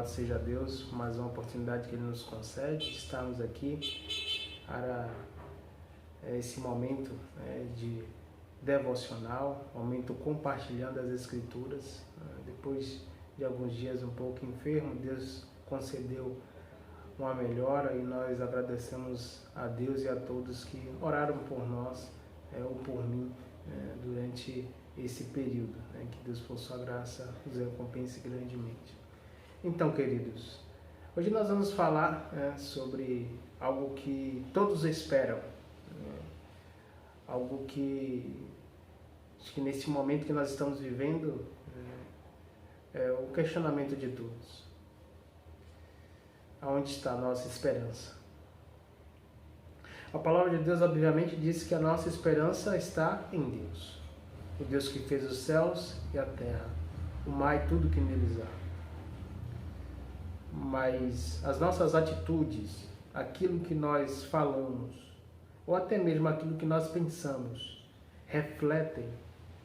Louvado seja Deus por mais uma oportunidade que Ele nos concede de estarmos aqui para esse momento de devocional, momento compartilhando as Escrituras. Depois de alguns dias um pouco enfermo, Deus concedeu uma melhora e nós agradecemos a Deus e a todos que oraram por nós ou por mim durante esse período. Que Deus, por sua graça, nos recompense grandemente. Então, queridos, hoje nós vamos falar sobre algo que todos esperam, algo que acho que nesse momento que nós estamos vivendo é o questionamento de todos. Aonde está a nossa esperança? A palavra de Deus obviamente diz que a nossa esperança está em Deus, o Deus que fez os céus e a terra, o mar e tudo que neles há. Mas as nossas atitudes, aquilo que nós falamos, ou até mesmo aquilo que nós pensamos, refletem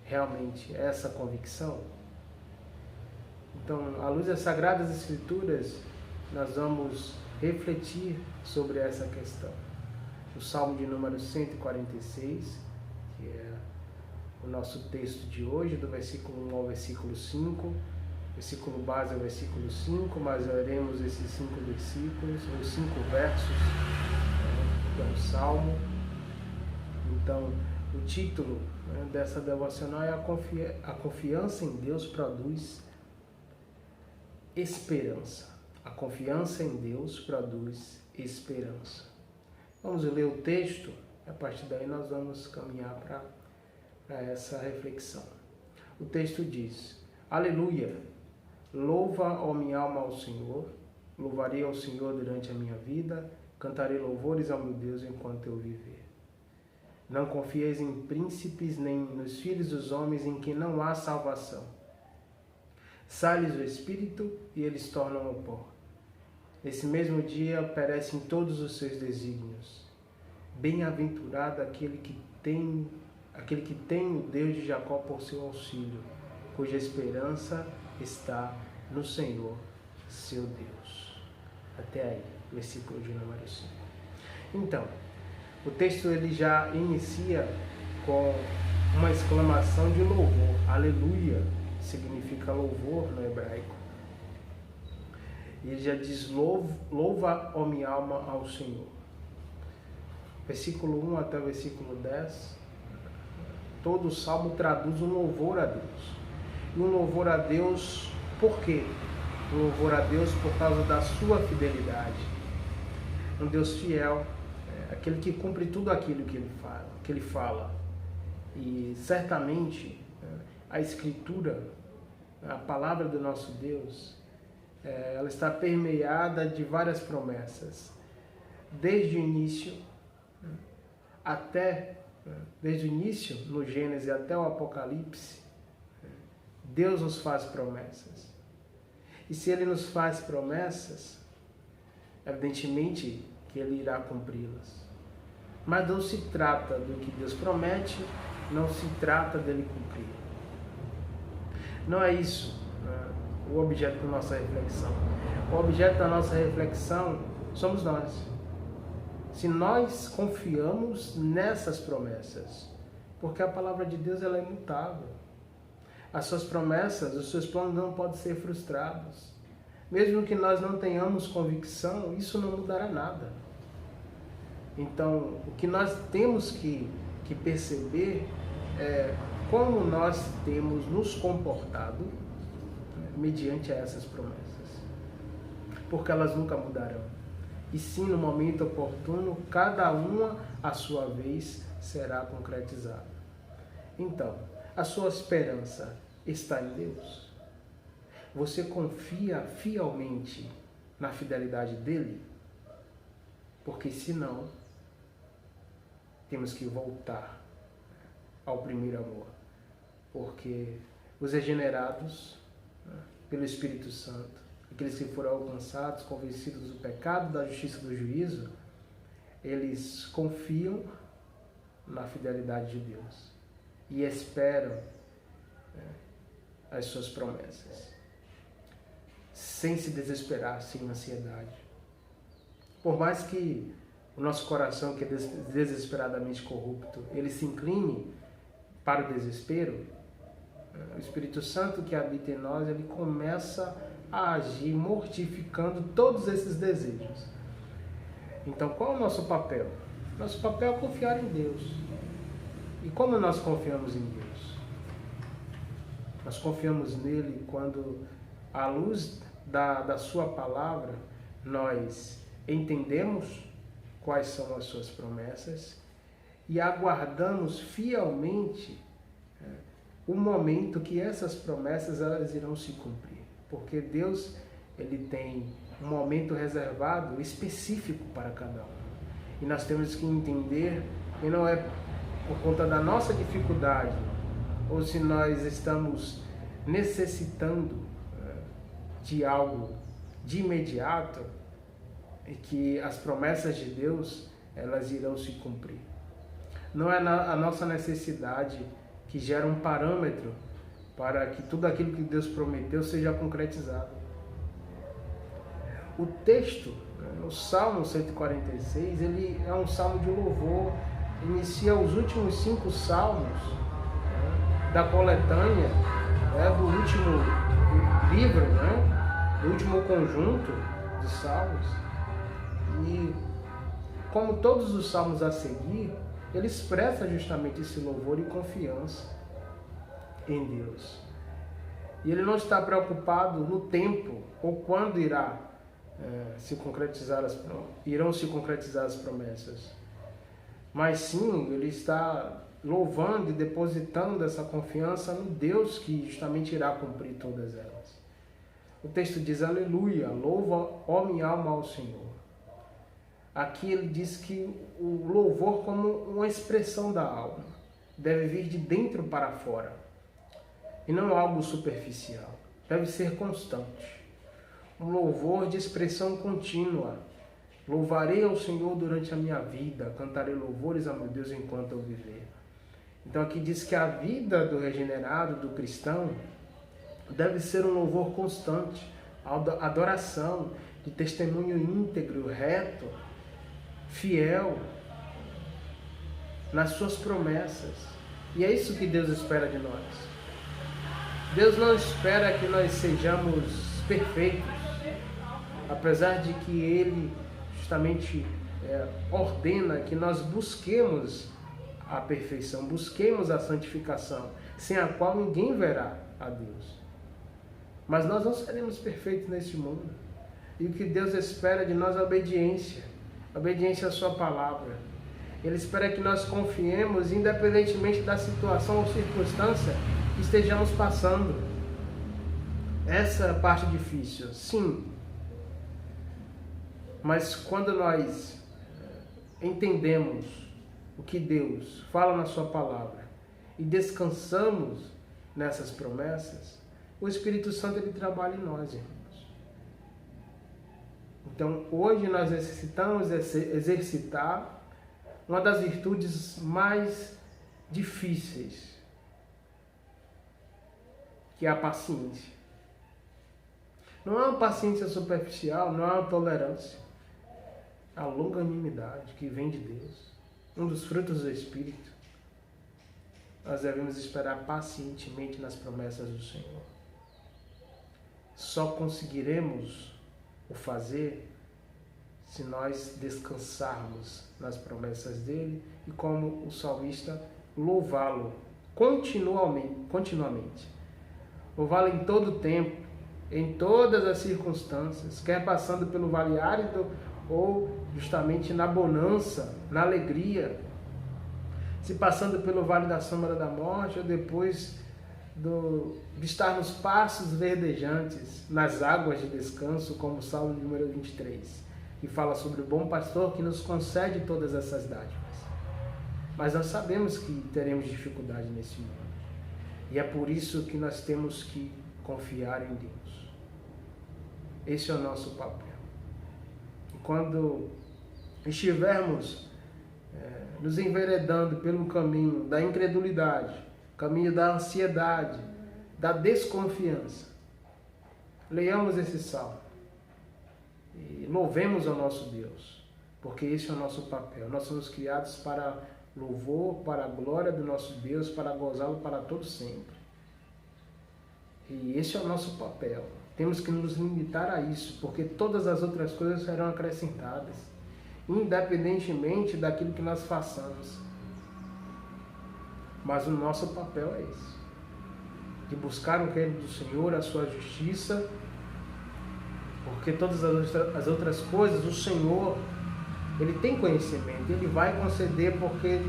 realmente essa convicção? Então, à luz das Sagradas Escrituras, nós vamos refletir sobre essa questão. O Salmo de número 146, que é o nosso texto de hoje, do versículo 1 ao versículo 5, versículo base é o versículo 5, mas leremos esses 5 versículos, os 5 versos do Salmo. Então, o título dessa devocional é A Confiança em Deus Produz Esperança. A confiança em Deus produz esperança. Vamos ler o texto e a partir daí nós vamos caminhar para essa reflexão. O texto diz: Aleluia! Louva, ó minha alma, ao Senhor. Louvarei ao Senhor durante a minha vida. Cantarei louvores ao meu Deus enquanto eu viver. Não confieis em príncipes, nem nos filhos dos homens em que não há salvação. Sai-lhes o espírito e eles tornam o pó. Nesse mesmo dia perecem todos os seus desígnios. Bem-aventurado aquele que tem o Deus de Jacó por seu auxílio, cuja esperança está no Senhor, seu Deus. Até aí, versículo de número 5. Então, o texto ele já inicia com uma exclamação de louvor. Aleluia significa louvor no hebraico. E ele já diz: louva, ó minha alma, ao Senhor. Versículo 1 até o versículo 10, todo o salmo traduz um louvor a Deus. E um louvor a Deus por quê? Um louvor a Deus por causa da sua fidelidade. Um Deus fiel, aquele que cumpre tudo aquilo que ele fala. E certamente a Escritura, a palavra do nosso Deus, ela está permeada de várias promessas. Desde o início, no Gênesis até o Apocalipse, Deus nos faz promessas. E se Ele nos faz promessas, evidentemente que Ele irá cumpri-las. Mas não se trata do que Deus promete, não se trata dele cumprir. Não é isso o objeto da nossa reflexão. O objeto da nossa reflexão somos nós. Se nós confiamos nessas promessas, porque a palavra de Deus ela é imutável. As suas promessas, os seus planos não podem ser frustrados. Mesmo que nós não tenhamos convicção, isso não mudará nada. Então, o que nós temos que perceber é como nós temos nos comportado mediante essas promessas. Porque elas nunca mudarão. E sim, no momento oportuno, cada uma, à sua vez, será concretizada. Então, a sua esperança está em Deus? Você confia fielmente na fidelidade dele? Porque senão, temos que voltar ao primeiro amor. Porque os regenerados pelo Espírito Santo, aqueles que foram alcançados, convencidos do pecado, da justiça e do juízo, eles confiam na fidelidade de Deus e esperam as suas promessas. sem se desesperar, sem ansiedade. Por mais que o nosso coração, que é desesperadamente corrupto, ele se incline para o desespero, o Espírito Santo que habita em nós, ele começa a agir mortificando todos esses desejos. Então, qual é o nosso papel? Nosso papel é confiar em Deus. E como nós confiamos em Deus? Nós confiamos nele quando, à luz da sua palavra, nós entendemos quais são as suas promessas e aguardamos fielmente o momento que essas promessas elas irão se cumprir. Porque Deus, ele tem um momento reservado, específico para cada um. E nós temos que entender que não é por conta da nossa dificuldade, ou se nós estamos necessitando de algo de imediato, e que as promessas de Deus, elas irão se cumprir. Não é a nossa necessidade que gera um parâmetro para que tudo aquilo que Deus prometeu seja concretizado. O texto, o Salmo 146, ele é um salmo de louvor, inicia os últimos 5 salmos da coletânea, do último livro, do último conjunto de salmos. E como todos os salmos a seguir, ele expressa justamente esse louvor e confiança em Deus. E ele não está preocupado no tempo ou quando irão se concretizar as promessas. Mas sim, ele está louvando e depositando essa confiança no Deus que justamente irá cumprir todas elas. O texto diz: aleluia, louva, ó minha alma, ao Senhor. Aqui ele diz que o louvor, como uma expressão da alma, deve vir de dentro para fora e não algo superficial. Deve ser constante. Um louvor de expressão contínua. Louvarei ao Senhor durante a minha vida, cantarei louvores a meu Deus enquanto eu viver. Então aqui diz que a vida do regenerado, do cristão, deve ser um louvor constante, adoração, de testemunho íntegro, reto, fiel nas suas promessas. E é isso que Deus espera de nós. Deus não espera que nós sejamos perfeitos, apesar de que Ele justamente ordena que nós busquemos a perfeição, busquemos a santificação, sem a qual ninguém verá a Deus. Mas nós não seremos perfeitos neste mundo. E o que Deus espera de nós é obediência à sua palavra. Ele espera que nós confiemos independentemente da situação ou circunstância que estejamos passando. Essa é a parte difícil, sim. Mas quando nós entendemos o que Deus fala na sua palavra e descansamos nessas promessas, o Espírito Santo ele trabalha em nós, irmãos. Então, hoje nós necessitamos exercitar uma das virtudes mais difíceis, que é a paciência. Não é uma paciência superficial, não é uma tolerância. É a longanimidade que vem de Deus, um dos frutos do Espírito. Nós devemos esperar pacientemente nas promessas do Senhor. Só conseguiremos o fazer se nós descansarmos nas promessas dele e, como o salmista, louvá-lo continuamente. Louvá-lo em todo o tempo, em todas as circunstâncias, quer passando pelo vale árido ou justamente na bonança, na alegria, se passando pelo vale da sombra da morte ou depois de estar nos pastos verdejantes, nas águas de descanso, como o Salmo número 23, que fala sobre o bom pastor que nos concede todas essas dádivas. Mas nós sabemos que teremos dificuldade nesse mundo. E é por isso que nós temos que confiar em Deus. Esse é o nosso papel. E quando estivermos nos enveredando pelo caminho da incredulidade, caminho da ansiedade, da desconfiança, Leiamos esse salmo e louvemos ao nosso Deus, porque esse é o nosso papel. Nós somos criados para louvor, para a glória do nosso Deus, para gozá-lo para todo sempre. E esse é o nosso papel. Temos que nos limitar a isso, porque todas as outras coisas serão acrescentadas, independentemente daquilo que nós façamos. Mas o nosso papel é esse, de buscar o reino do Senhor, a sua justiça, porque todas as outras coisas, o Senhor, Ele tem conhecimento, Ele vai conceder, porque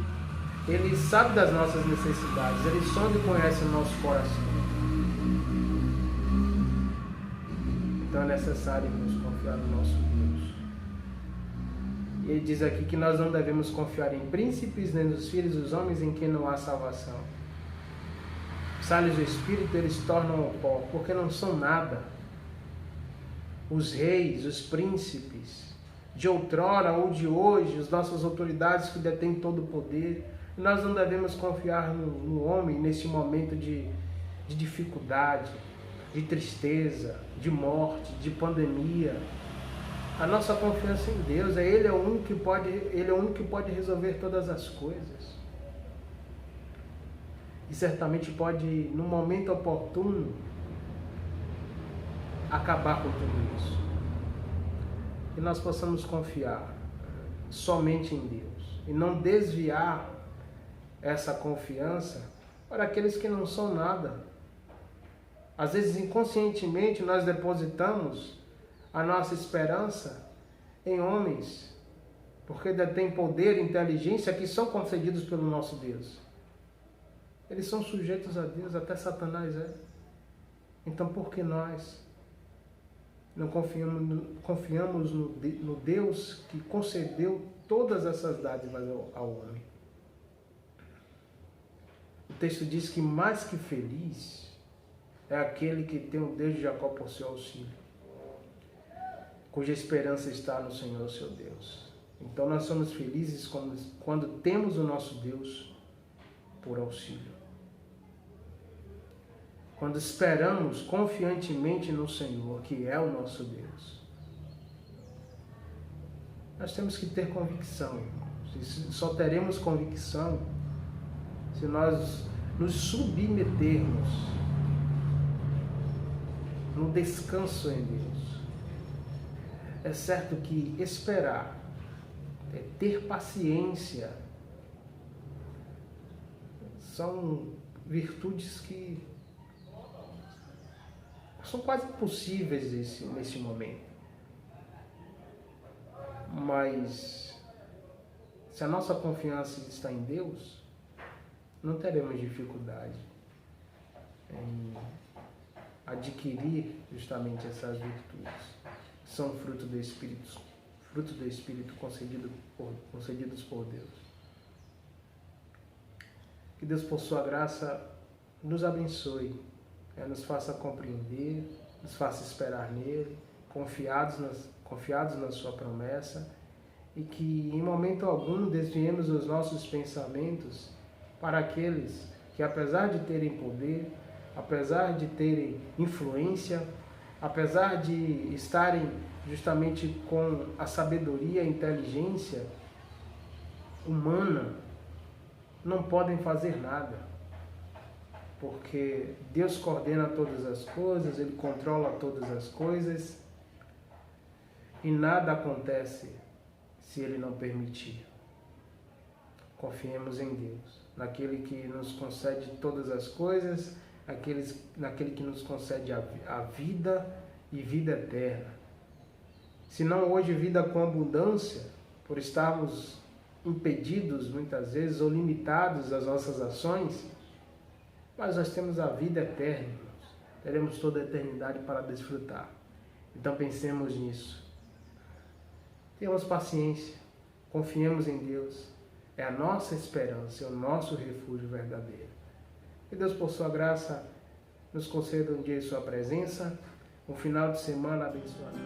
Ele sabe das nossas necessidades, Ele sonda e conhece o nosso coração. Então é necessário nos confiar no nosso Deus. E Ele diz aqui que nós não devemos confiar em príncipes, nem nos filhos dos homens em quem não há salvação. Sai-lhes do Espírito, eles tornam ao pó, porque não são nada. Os reis, os príncipes, de outrora ou de hoje, as nossas autoridades que detêm todo o poder, nós não devemos confiar no homem nesse momento de dificuldade, de tristeza, de morte, de pandemia. A nossa confiança em Deus, Ele é o único que pode resolver todas as coisas. E certamente pode, no momento oportuno, acabar com tudo isso. E nós possamos confiar somente em Deus e não desviar essa confiança para aqueles que não são nada. Às vezes, inconscientemente, nós depositamos a nossa esperança em homens, porque detêm poder e inteligência que são concedidos pelo nosso Deus. Eles são sujeitos a Deus, até Satanás é. Então, por que nós não confiamos no Deus que concedeu todas essas dádivas ao homem? O texto diz que mais que feliz é aquele que tem o Deus de Jacó por seu auxílio, cuja esperança está no Senhor, seu Deus. Então nós somos felizes quando temos o nosso Deus por auxílio. Quando esperamos confiantemente no Senhor, que é o nosso Deus. Nós temos que ter convicção, irmãos. Só teremos convicção se nós nos submetermos no descanso em Deus. É certo que esperar, ter paciência, são virtudes que são quase impossíveis nesse momento. Mas se a nossa confiança está em Deus, não teremos dificuldade em adquirir justamente essas virtudes. São fruto do Espírito concedidos por Deus. Que Deus, por sua graça, nos abençoe, nos faça compreender, nos faça esperar nele, confiados na sua promessa, e que em momento algum desviemos os nossos pensamentos para aqueles que, apesar de terem poder, apesar de terem influência, apesar de estarem justamente com a sabedoria e a inteligência humana, não podem fazer nada. Porque Deus coordena todas as coisas, Ele controla todas as coisas e nada acontece se Ele não permitir. Confiemos em Deus, naquele que nos concede todas as coisas, naquele que nos concede a vida e vida eterna. Se não hoje vida com abundância, por estarmos impedidos muitas vezes ou limitados às nossas ações, mas nós temos a vida eterna, irmãos. Teremos toda a eternidade para desfrutar. Então pensemos nisso. Tenhamos paciência, confiemos em Deus. É a nossa esperança, é o nosso refúgio verdadeiro. Que Deus, por sua graça, nos conceda um dia em sua presença, um final de semana abençoado.